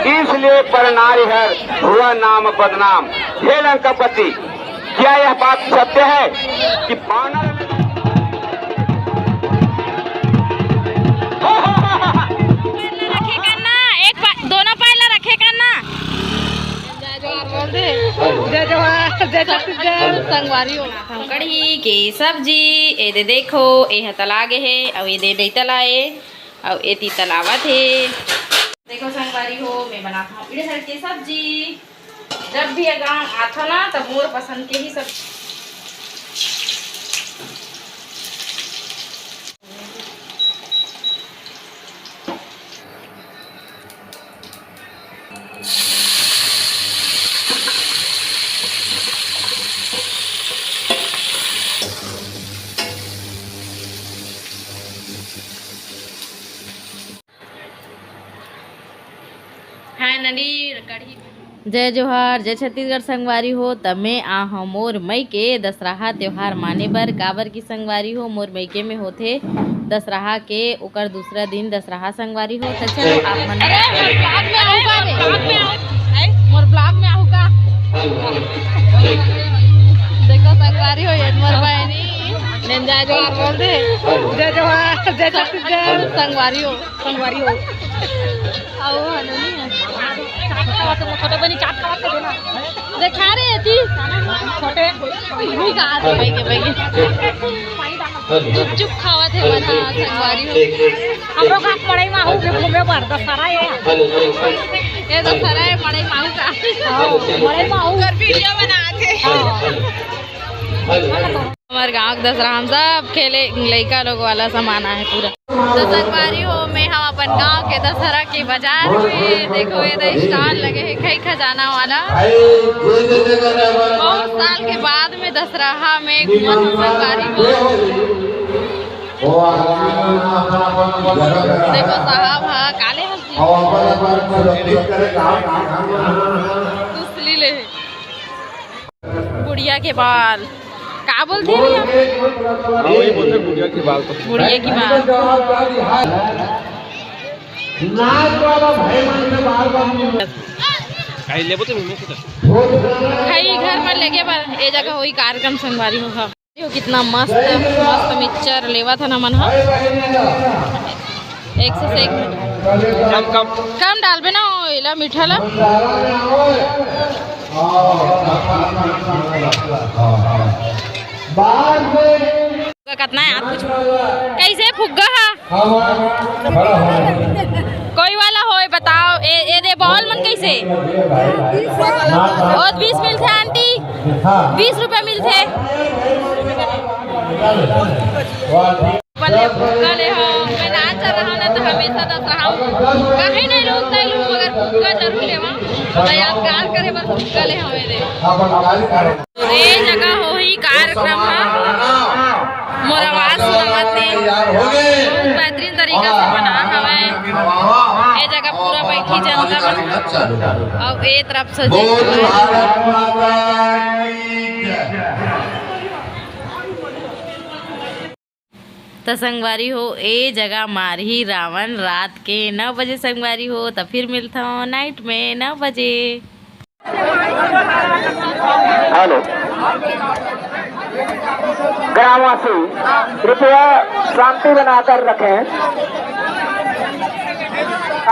इसलिए पर नारिहर हुआ नाम बदनाम। हे लंकापति, क्या यह बात सत्य है कि बानर दोनों पहले रखे करना। जय जवाहर जय छत्तीसगढ़ संगवारी हो कढ़ी के सब्जी ए दे देखो ए तलागे है और ये दे तलाए और ए ती तलावत है। देखो संगवारी हो मैं बनाता हूँ इधर की सब्जी। जब भी गाँव आता ना तब मोर पसंद के ही सब्जी। जय जोहार जय छत्तीसगढ़ संगवारी हो। तब मैं आ हूँ मोर मई के दशहरा त्यौहार माने बर। काबर की संगवारी हो मोर मईके में होथे दशहरा के ओकर दूसरा दिन दशहरा संगवारी हो। तो चलो आप मन मोर ब्लॉग में आहू का देखो संगवारी हो मोर बहनी जय जोहार बोल दे। जय जोहार जय छत्तीसगढ़ संगवारी हो छोटे बनी चाट खा के देना देखा रहे थी छोटे भी कहा थे भाई के चुप चुप खावा थे मना संगवारी हो। हम लोग का पढ़ाई में हूँ घूमे पर दशहरा ये दशहरा है पढ़ाई में हूँ का पढ़ाई में हूँ घर वीडियो बनाते हमारे गाँव के दशहरा हम सब खेले लड़का लोग वाला सामान है पूरा। तो संगवारी हो मैं हम अपन गांव के दशहरा के बाजार में देखो ये स्टॉल लगे है कई खजाना वाला। बहुत साल के बाद में दशहरा में घूमत संगवारी हो। देखो साहब हाँ काले दूसरी ले बुढ़िया के बाल का बोलते हैं वही बोलते बुढ़िया की बाल। तो बुढ़िया की बाल खाई घर पर लेके पर ए जगह वही कार्यक्रम संगवारी हो। कितना मस्त मस्त मिक्सचर लेवा था ना मन हा एक से एक कम डालबे ना इला मीठा ला कितना है कुछ कैसे फुग्गा कोई वाला हो बताओ ए दे बॉल मन कैसे बहुत 20 मिलते आंटी 20 रुपए मिलते फुग्गा ले हो। मैं ना चल रहा ना तो हमेशा दशहरा कहीं नहीं लोग मगर फुग्गा जरूर लेवा तो यादगार करे बस फुग्गा ले हमें दे ये जगह हो ही कार्यक्रम मोर आवाज सुनावत बेहतरीन तरीका से बना हमें ये जगह पूरा बैठी जनता और एक तरफ से तो संगवारी हो ए जगह मारही रावण रात के 9 बजे संगवारी हो। तो फिर मिलता हूँ नाइट में 9 बजे। हेलो ग्रामवासी कृपया शांति बनाकर रखें।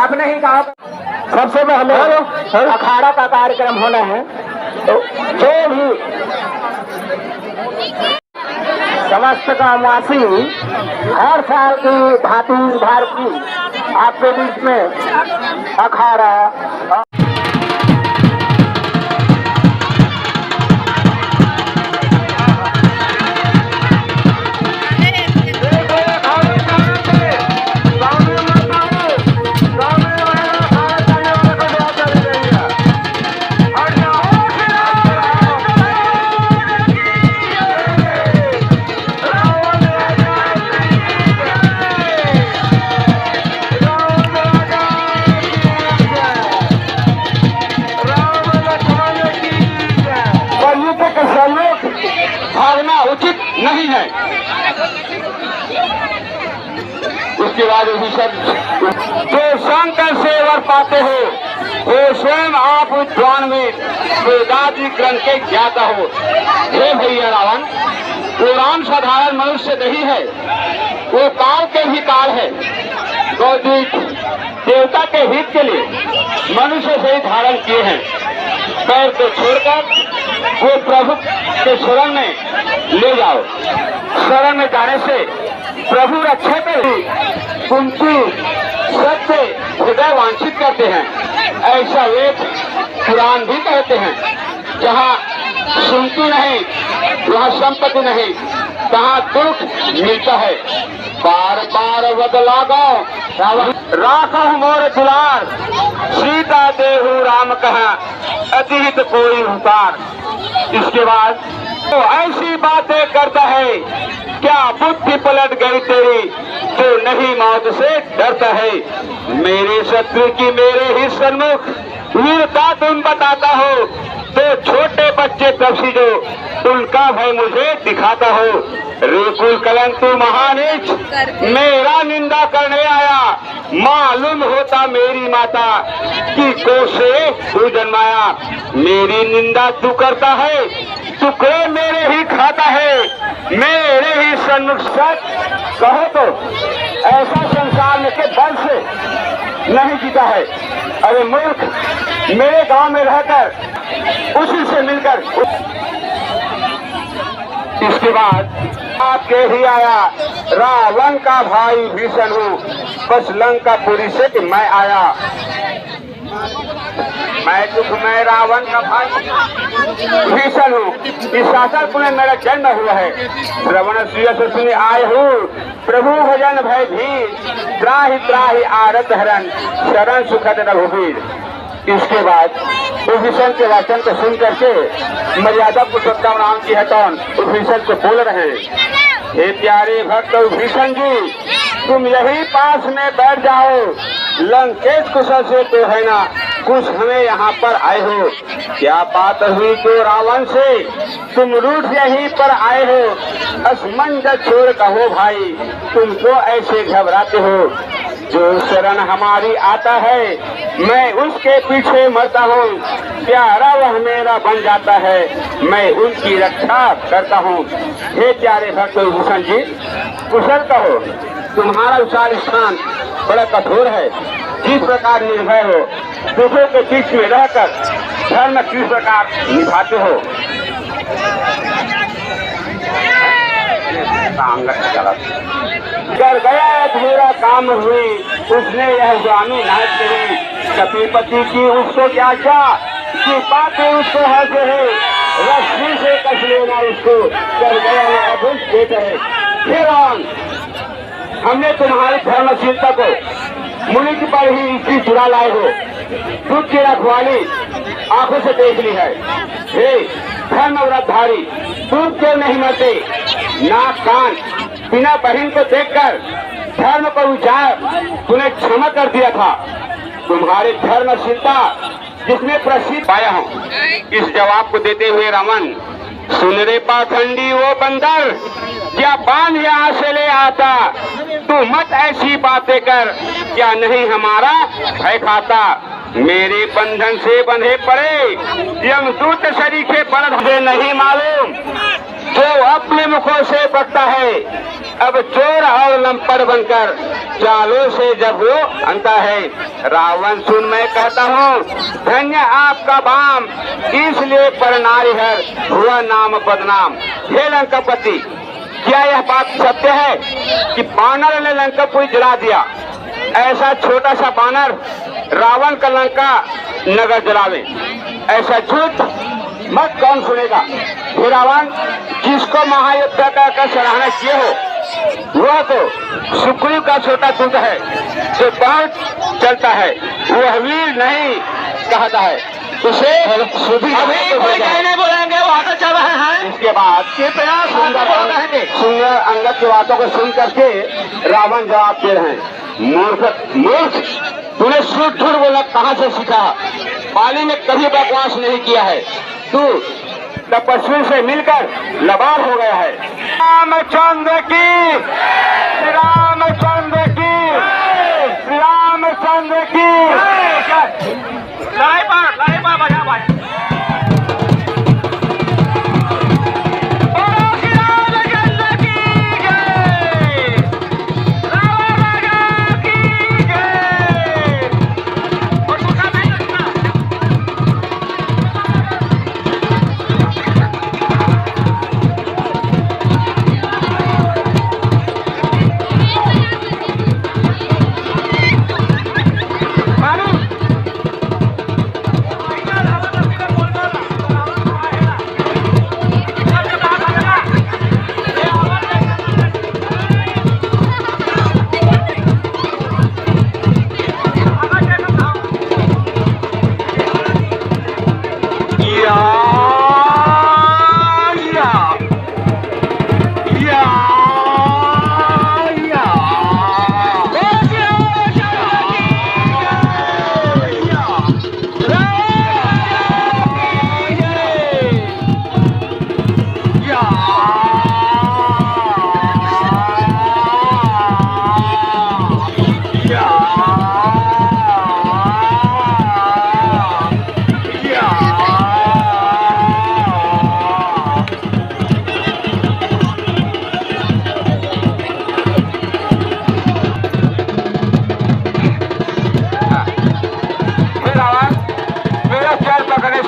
आपने ही कहा सबसे पहले अखाड़ा का कार्यक्रम होना है तो जो भी समस्त ग्रामवासी हर साल की भांति इस बार की आपके बीच में अखाड़ा उचित नहीं है। उसके बाद भी सब जो शंकर से वर पाते हो, वो स्वयं आप उद्यान में वेदादि ग्रंथ के ज्ञाता हो। हे भैया रावण, वो राम साधारण मनुष्य नहीं है, वो काल के भी काल है। गौदीप देवता के हित के लिए मनुष्य से ही धारण किए हैं। पैर को छोड़कर वो प्रभु के शरण में ले जाओ। शरण में जाने से प्रभु रक्षा पे कुंती सत्य हृदय वांछित करते हैं, ऐसा वेद पुराण भी कहते हैं। जहाँ सुनती नहीं वहाँ संपत्ति नहीं, कहाँ दुख मिलता है। बार बार बदला गो राखो मोर दुलार, सीता देहु राम कहा अतीत कोई उतार। इसके बाद तो ऐसी बातें करता है, क्या बुद्धि पलट गई तेरी, तो नहीं मौत से डरता है। मेरे शत्रु की मेरे ही सन्मुख वीरता तुम बताता हो, तो छोटे बच्चे तपसी जो उनका भय मुझे दिखाता हो। रेकुल कलंक तू महानीच मेरा निंदा करने आया, मालूम होता मेरी माता कि कोसे तू जन्माया। मेरी निंदा तू करता है, टुकड़े मेरे ही खाता है, मेरे ही सन्मुख सच कहो तो ऐसा संसार में के बल से नहीं जीता है। अरे मूर्ख, मेरे गांव में रहकर उसी से मिलकर। इसके बाद आपके ही आया रावण का भाई भीषण हूँ, बस लंकापुरी से कि मैं आया। मैं रावण का भाई भीषण हूँ, इस शासनपुर में मेरा जन्म हुआ है। श्रवण से सुने आए हूँ, प्रभु भजन भय भी त्राहि त्राहि आरत हरण, शरण सुखद रघुवीर। इसके बाद विभीषण के वचन को सुन करके मर्यादा पुरुषोत्तम राम की हटौन विभीषण को बोल रहे हैं, हे प्यारे भक्त विभीषण जी, तुम यही पास में बैठ जाओ। लंकेश कुशल से तो है ना, कुछ हमें यहाँ पर आए हो। क्या बात हुई तो रावण से तुम रूठ यहीं पर आए हो। असमंजस छोड़ कहो भाई, तुमको ऐसे घबराते हो। जो शरण हमारी आता है, मैं उसके पीछे मरता हूँ। प्यारा वह मेरा बन जाता है, मैं उनकी रक्षा करता हूँ। हे प्यारे भक्त भूषण जी, कुशल कहो, तुम्हारा विशाल स्थान बड़ा कठोर है। जिस प्रकार निर्भय हो, दुखों के बीच में रहकर धर्म किस प्रकार निभाते हो। कर गया अधूरा काम हुई, उसने यह स्वामी नाच करी। कपीपति की उसको क्या क्या कि बातें उसको हंस है, रस्सी से कस लेना उसको, कर गया अभुज देते है। हमने तुम्हारी धर्मशीलता को मुनि की पर ही इसकी चुरा लाए हो, दूध की रखवाली आंखों से देख ली है। हे धर्म व्रतधारी, दूध क्यों नहीं मरते? नाक कान बिना बहन को देखकर धर्म को उजाड़ तूने क्षमा कर दिया था। तुम्हारी धर्मशीलता जिसमें प्रसिद्ध पाया हूँ। इस जवाब को देते हुए रावण, सुन रे पाखंडी वो बंदर, क्या बांध यहाँ से ले आता, तू मत ऐसी बातें कर, क्या नहीं हमारा भय खाता। मेरे बंधन से बंधे पड़े यमदूत शरीके बल मुझे नहीं मालूम, जो अपने मुखों से बकता है, अब चोर और लंपट बनकर चालों से जब वो अंता है। रावण सुन मैं कहता हूँ, धन्य आपका बाम, इसलिए पर नारिहर हुआ नाम बदनाम। हे लंकापति, क्या यह बात सत्य है कि बानर ने लंकापुरी जला दिया? ऐसा छोटा सा बानर रावण का लंका नगर जलावे, ऐसा झूठ मत कौन सुनेगा। हे रावण, जिसको महायुद्ध का सराहना किए हो, वह तो सुग्रीव का छोटा दूत है, जो बहुत चलता है, वह वीर नहीं कहता है। उसे अभी कोई कहने बोलेंगे, वो आगे चल रहे हैं। इसके बाद सुंदर अंगद की बातों को सुन करके रावण जवाब दे रहे हैं, मूर्ख, तूने झूठ बोला कहाँ से सीखा? पाली ने कभी बकवास नहीं किया है, तू तपस्वी से मिलकर लबार हो गया है। रामचंद्र की, श्री रामचंद्र की, श्री रामचंद्र लड़ाई पर बजा भाई।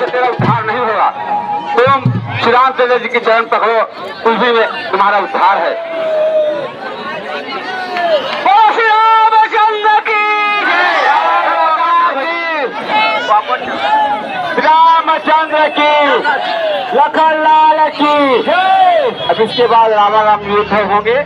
तेरा उद्धार नहीं होगा। तुम श्री रामचंद्र जी के चरण पकड़ो, उसी में तुम्हारा उद्धार है। श्री रामचंद्र की रामचंद्र की लखन लाल की। अब इसके बाद रामा राम युद्ध होंगे।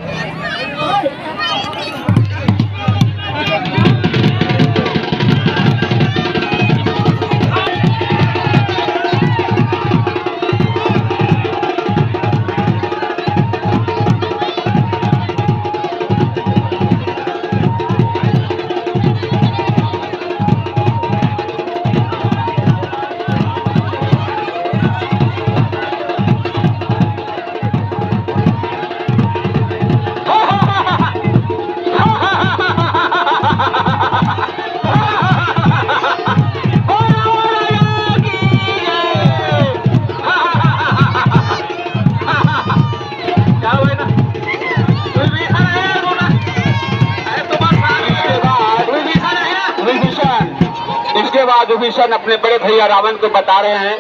इसके बाद विभीषण अपने बड़े भैया रावण को बता रहे हैं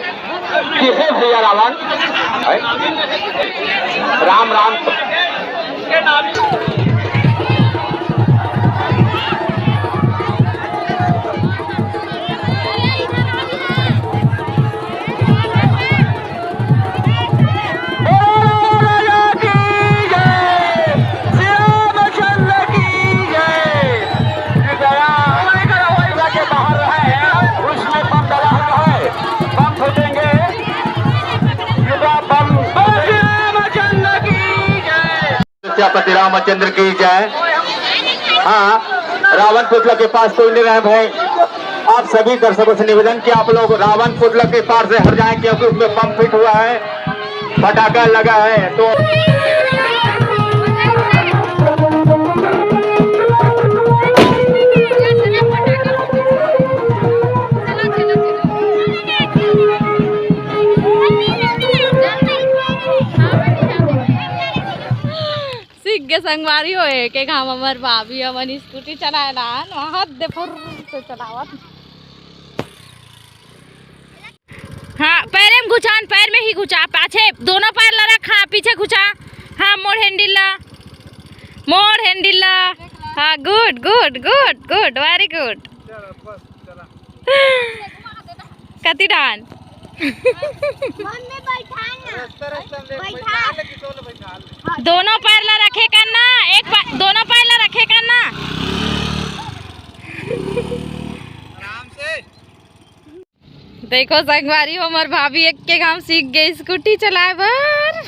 कि हे भैया रावण, राम राम पति रामचंद्र की जय। हाँ, रावण पुतला के पास कोई नहीं रहे भाई। आप सभी दर्शकों से निवेदन कि आप लोग रावण पुतला के पास से हट जाएं, क्योंकि उसमें बम फिट हुआ है, पटाखा लगा है। तो के संगवारी होए के हम हमर भाभी हमन स्कूटी चलाएला हाथ दे फुर से चलावत। हाँ, पैर में घुचान, पैर में ही घुचा, पाछे दोनों पैर ला रखा, पीछे घुचा। हाँ, मोड़ हैंडल ला, मोड़ हैंडल ला। हाँ, good good good good, very good. कति डान दोनों पैर ला रखे करना, दोनों पैर ला रखे करना आराम से। देखो संगवारी हमार भाभी एक के काम सीख गई स्कूटी चलाए बर।